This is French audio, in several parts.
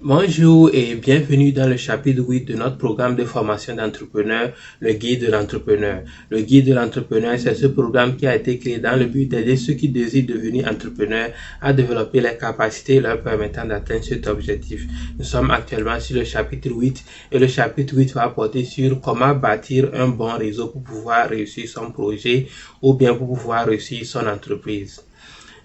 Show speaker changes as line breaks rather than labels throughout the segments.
Bonjour et bienvenue dans le chapitre 8 de notre programme de formation d'entrepreneur, le guide de l'entrepreneur. Le guide de l'entrepreneur, c'est ce programme qui a été créé dans le but d'aider ceux qui désirent devenir entrepreneurs à développer les capacités leur permettant d'atteindre cet objectif. Nous sommes actuellement sur le chapitre 8 et le chapitre 8 va porter sur comment bâtir un bon réseau pour pouvoir réussir son projet ou bien pour pouvoir réussir son entreprise.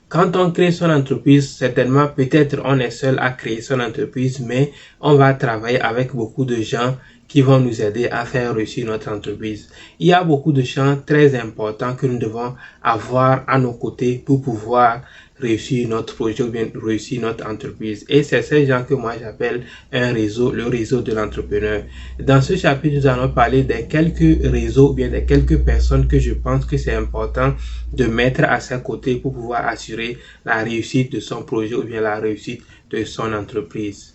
Quand on crée son entreprise, certainement, peut-être on est seul à créer son entreprise, mais on va travailler avec beaucoup de gens qui vont nous aider à faire réussir notre entreprise. Il y a beaucoup de gens très importants que nous devons avoir à nos côtés pour pouvoir réussir notre projet ou bien réussir notre entreprise. Et c'est ces gens que moi j'appelle un réseau, le réseau de l'entrepreneur. Dans ce chapitre, nous allons parler des quelques réseaux ou bien des quelques personnes que je pense que c'est important de mettre à ses côtés pour pouvoir assurer la réussite de son projet ou bien la réussite de son entreprise.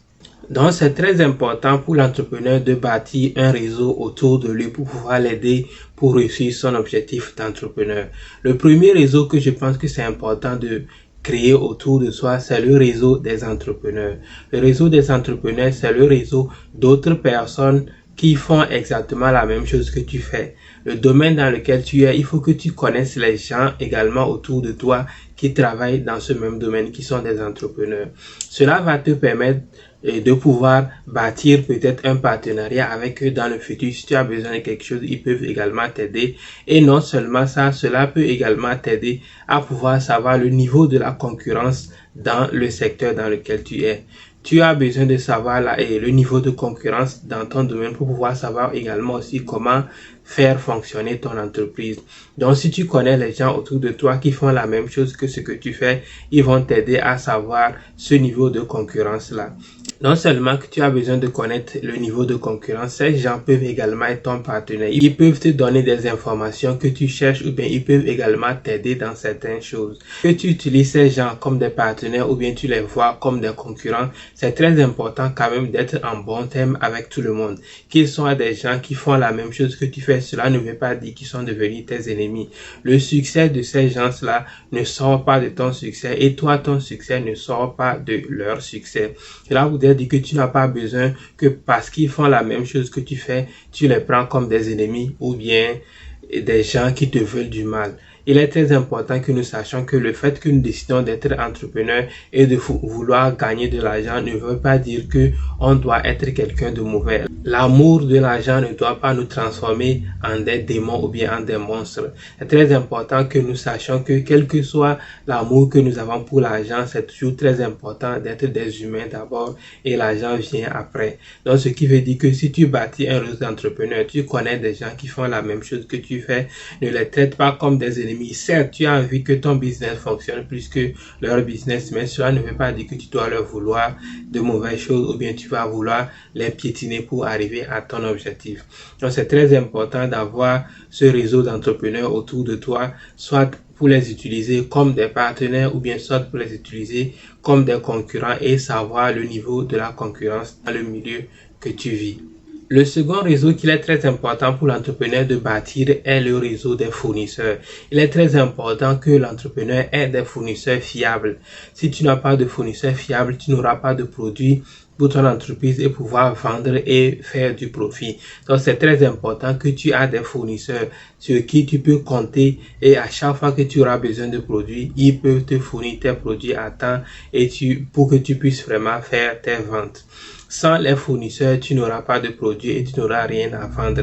Donc, c'est très important pour l'entrepreneur de bâtir un réseau autour de lui pour pouvoir l'aider pour réussir son objectif d'entrepreneur. Le premier réseau que je pense que c'est important de créer autour de soi, c'est le réseau des entrepreneurs. Le réseau des entrepreneurs, c'est le réseau d'autres personnes qui font exactement la même chose que tu fais. Le domaine dans lequel tu es, il faut que tu connaisses les gens également autour de toi qui travaillent dans ce même domaine, qui sont des entrepreneurs. Cela va te permettre de pouvoir bâtir peut-être un partenariat avec eux dans le futur. Si tu as besoin de quelque chose, ils peuvent également t'aider. Et non seulement ça, cela peut également t'aider à pouvoir savoir le niveau de la concurrence dans le secteur dans lequel tu es. Tu as besoin de savoir le niveau de concurrence dans ton domaine pour pouvoir savoir également aussi comment faire fonctionner ton entreprise. Donc, si tu connais les gens autour de toi qui font la même chose que ce que tu fais, ils vont t'aider à savoir ce niveau de concurrence-là. Non seulement que tu as besoin de connaître le niveau de concurrence, ces gens peuvent également être ton partenaire. Ils peuvent te donner des informations que tu cherches ou bien ils peuvent également t'aider dans certaines choses. Que tu utilises ces gens comme des partenaires ou bien tu les vois comme des concurrents, c'est très important quand même d'être en bon terme avec tout le monde. Qu'ils soient des gens qui font la même chose que tu fais, cela ne veut pas dire qu'ils sont devenus tes ennemis. Le succès de ces gens-là ne sort pas de ton succès et toi, ton succès ne sort pas de leur succès. Cela voudrait dire que tu n'as pas besoin que parce qu'ils font la même chose que tu fais, tu les prends comme des ennemis ou bien des gens qui te veulent du mal. Il est très important que nous sachions que le fait que nous décidons d'être entrepreneurs et de vouloir gagner de l'argent ne veut pas dire que on doit être quelqu'un de mauvais. L'amour de l'argent ne doit pas nous transformer en des démons ou bien en des monstres. C'est très important que nous sachions que quel que soit l'amour que nous avons pour l'argent, c'est toujours très important d'être des humains d'abord et l'argent vient après. Donc, ce qui veut dire que si tu bâtis un réseau d'entrepreneurs, tu connais des gens qui font la même chose que tu fais, ne les traite pas comme des ennemis. Certes, tu as envie que ton business fonctionne plus que leur business, mais cela ne veut pas dire que tu dois leur vouloir de mauvaises choses ou bien tu vas vouloir les piétiner pour arriver à ton objectif. Donc, c'est très important d'avoir ce réseau d'entrepreneurs autour de toi, soit pour les utiliser comme des partenaires ou bien soit pour les utiliser comme des concurrents et savoir le niveau de la concurrence dans le milieu que tu vis. Le second réseau qu'il est très important pour l'entrepreneur de bâtir est le réseau des fournisseurs. Il est très important que l'entrepreneur ait des fournisseurs fiables. Si tu n'as pas de fournisseurs fiables, tu n'auras pas de produits pour ton entreprise et pouvoir vendre et faire du profit. Donc, c'est très important que tu aies des fournisseurs sur qui tu peux compter et à chaque fois que tu auras besoin de produits, ils peuvent te fournir tes produits à temps et pour que tu puisses vraiment faire tes ventes. Sans les fournisseurs, tu n'auras pas de produits et tu n'auras rien à vendre.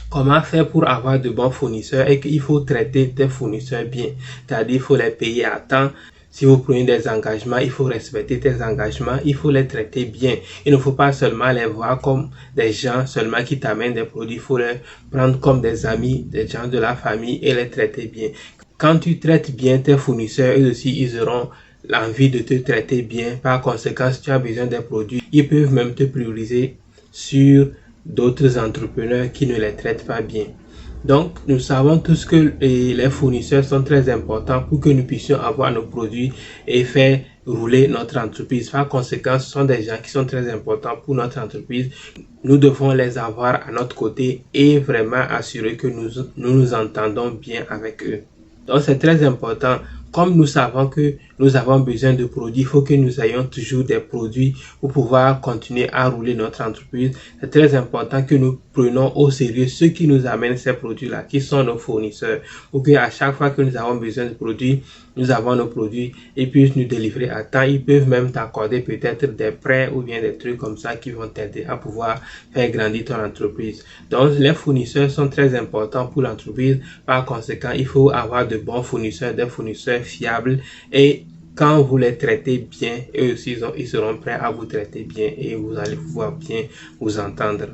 Comment faire pour avoir de bons fournisseurs? Et qu'il faut traiter tes fournisseurs bien. C'est-à-dire, il faut les payer à temps. Si vous prenez des engagements, il faut respecter tes engagements, il faut les traiter bien. Il ne faut pas seulement les voir comme des gens seulement qui t'amènent des produits, il faut les prendre comme des amis, des gens de la famille et les traiter bien. Quand tu traites bien tes fournisseurs, eux aussi, ils auront l'envie de te traiter bien. Par conséquent, si tu as besoin des produits, ils peuvent même te prioriser sur d'autres entrepreneurs qui ne les traitent pas bien. Donc, nous savons tous que les fournisseurs sont très importants pour que nous puissions avoir nos produits et faire rouler notre entreprise. Par conséquent, ce sont des gens qui sont très importants pour notre entreprise. Nous devons les avoir à notre côté et vraiment assurer que nous nous entendons bien avec eux. Donc, c'est très important. Comme nous savons que nous avons besoin de produits. Il faut que nous ayons toujours des produits pour pouvoir continuer à rouler notre entreprise. C'est très important que nous prenons au sérieux ceux qui nous amènent ces produits-là, qui sont nos fournisseurs, pour qu'à chaque fois que nous avons besoin de produits, nous avons nos produits et puissent nous délivrer à temps. Ils peuvent même t'accorder peut-être des prêts ou bien des trucs comme ça qui vont t'aider à pouvoir faire grandir ton entreprise. Donc, les fournisseurs sont très importants pour l'entreprise. Par conséquent, il faut avoir de bons fournisseurs, des fournisseurs fiables, et quand vous les traitez bien, eux aussi ils seront prêts à vous traiter bien et vous allez pouvoir bien vous entendre.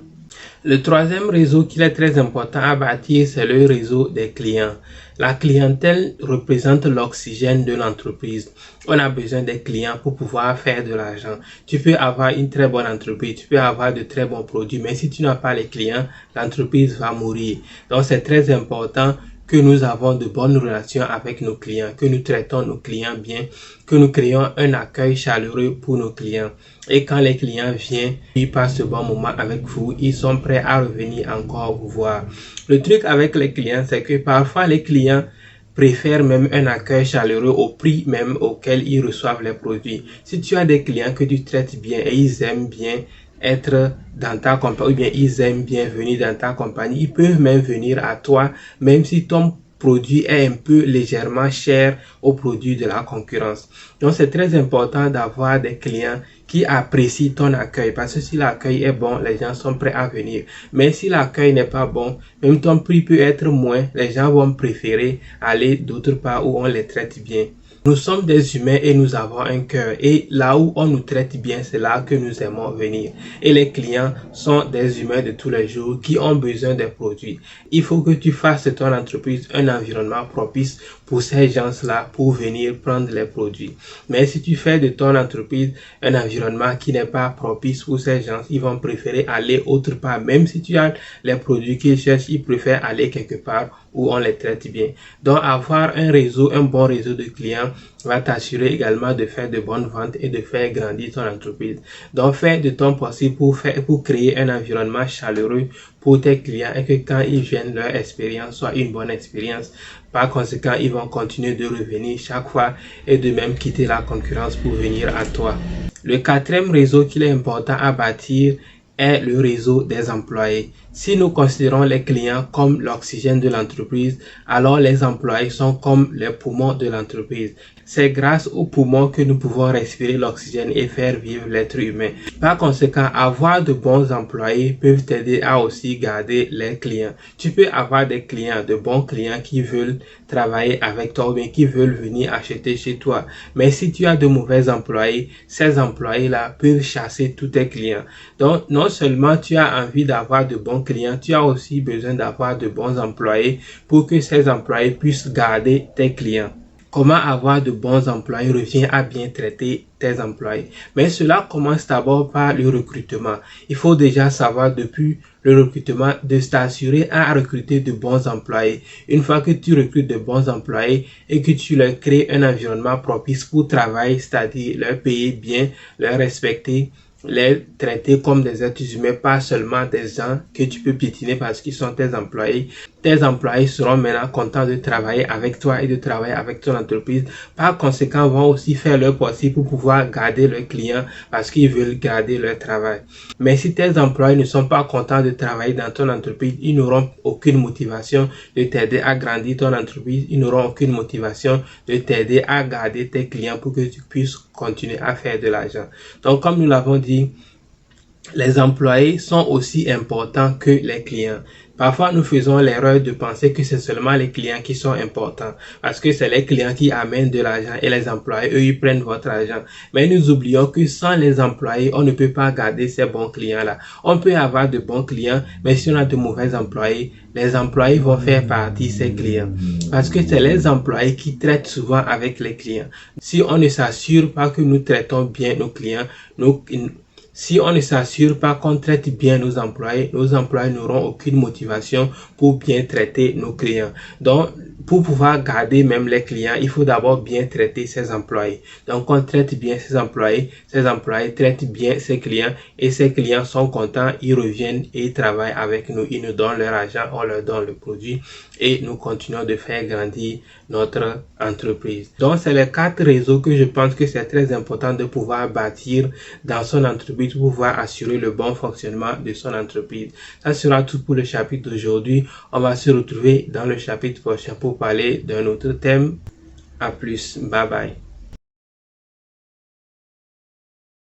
Le troisième réseau qu'il est très important à bâtir, c'est le réseau des clients. La clientèle représente l'oxygène de l'entreprise. On a besoin des clients pour pouvoir faire de l'argent. Tu peux avoir une très bonne entreprise, tu peux avoir de très bons produits, mais si tu n'as pas les clients, l'entreprise va mourir. Donc c'est très important que nous avons de bonnes relations avec nos clients, que nous traitons nos clients bien, que nous créons un accueil chaleureux pour nos clients. Et quand les clients viennent, ils passent ce bon moment avec vous, ils sont prêts à revenir encore vous voir. Le truc avec les clients, c'est que parfois les clients préfèrent même un accueil chaleureux au prix même auquel ils reçoivent les produits. Si tu as des clients que tu traites bien et ils aiment bien être dans ta compagnie, ou bien ils aiment bien venir dans ta compagnie, ils peuvent même venir à toi, même si ton produit est un peu légèrement cher au produit de la concurrence. Donc c'est très important d'avoir des clients qui apprécient ton accueil, parce que si l'accueil est bon, les gens sont prêts à venir. Mais si l'accueil n'est pas bon, même ton prix peut être moins, les gens vont préférer aller d'autre part où on les traite bien. Nous sommes des humains et nous avons un cœur, et là où on nous traite bien, c'est là que nous aimons venir. Et les clients sont des humains de tous les jours qui ont besoin des produits. Il faut que tu fasses de ton entreprise un environnement propice pour ces gens-là pour venir prendre les produits. Mais si tu fais de ton entreprise un environnement qui n'est pas propice pour ces gens, ils vont préférer aller autre part. Même si tu as les produits qu'ils cherchent, ils préfèrent aller quelque part où on les traite bien. Donc avoir un réseau, un bon réseau de clients va t'assurer également de faire de bonnes ventes et de faire grandir ton entreprise. Donc fais de ton possible pour créer un environnement chaleureux pour tes clients, et que quand ils viennent, leur expérience soit une bonne expérience. Par conséquent, ils vont continuer de revenir chaque fois et de même quitter la concurrence pour venir à toi. Le quatrième réseau qu'il est important à bâtir est le réseau des employés. Si nous considérons les clients comme l'oxygène de l'entreprise, alors les employés sont comme les poumons de l'entreprise. C'est grâce aux poumons que nous pouvons respirer l'oxygène et faire vivre l'être humain. Par conséquent, avoir de bons employés peuvent t'aider à aussi garder les clients. Tu peux avoir des clients, de bons clients qui veulent travailler avec toi ou bien qui veulent venir acheter chez toi. Mais si tu as de mauvais employés, ces employés-là peuvent chasser tous tes clients. Donc, non seulement tu as envie d'avoir de bons clients, tu as aussi besoin d'avoir de bons employés pour que ces employés puissent garder tes clients. Comment avoir de bons employés revient à bien traiter tes employés. Mais cela commence d'abord par le recrutement. Il faut déjà savoir depuis le recrutement de t'assurer à recruter de bons employés. Une fois que tu recrutes de bons employés et que tu leur crées un environnement propice pour travailler, c'est-à-dire leur payer bien, leur respecter, les traiter comme des êtres humains, pas seulement des gens que tu peux piétiner parce qu'ils sont tes employés. Tes employés seront maintenant contents de travailler avec toi et de travailler avec ton entreprise. Par conséquent, vont aussi faire leur possible pour pouvoir garder leurs clients parce qu'ils veulent garder leur travail. Mais si tes employés ne sont pas contents de travailler dans ton entreprise, ils n'auront aucune motivation de t'aider à grandir ton entreprise. Ils n'auront aucune motivation de t'aider à garder tes clients pour que tu puisses continuer à faire de l'argent. Donc, comme nous l'avons dit, les employés sont aussi importants que les clients. Parfois, nous faisons l'erreur de penser que c'est seulement les clients qui sont importants parce que c'est les clients qui amènent de l'argent et les employés, eux, ils prennent votre argent. Mais nous oublions que sans les employés, on ne peut pas garder ces bons clients-là. On peut avoir de bons clients, mais si on a de mauvais employés, les employés vont faire partie de ces clients. Parce que c'est les employés qui traitent souvent avec les clients. Si on ne s'assure pas que nous traitons bien nos clients, Si on ne s'assure pas qu'on traite bien nos employés n'auront aucune motivation pour bien traiter nos clients. Donc, pour pouvoir garder même les clients, il faut d'abord bien traiter ses employés. Donc, on traite bien ses employés traitent bien ses clients et ses clients sont contents, ils reviennent et ils travaillent avec nous, ils nous donnent leur argent, on leur donne le produit et nous continuons de faire grandir notre entreprise. Donc, c'est les 4 réseaux que je pense que c'est très important de pouvoir bâtir dans son entreprise pour pouvoir assurer le bon fonctionnement de son entreprise. Ça sera tout pour le chapitre d'aujourd'hui. On va se retrouver dans le chapitre prochain pour parler d'un autre thème. À plus. Bye bye.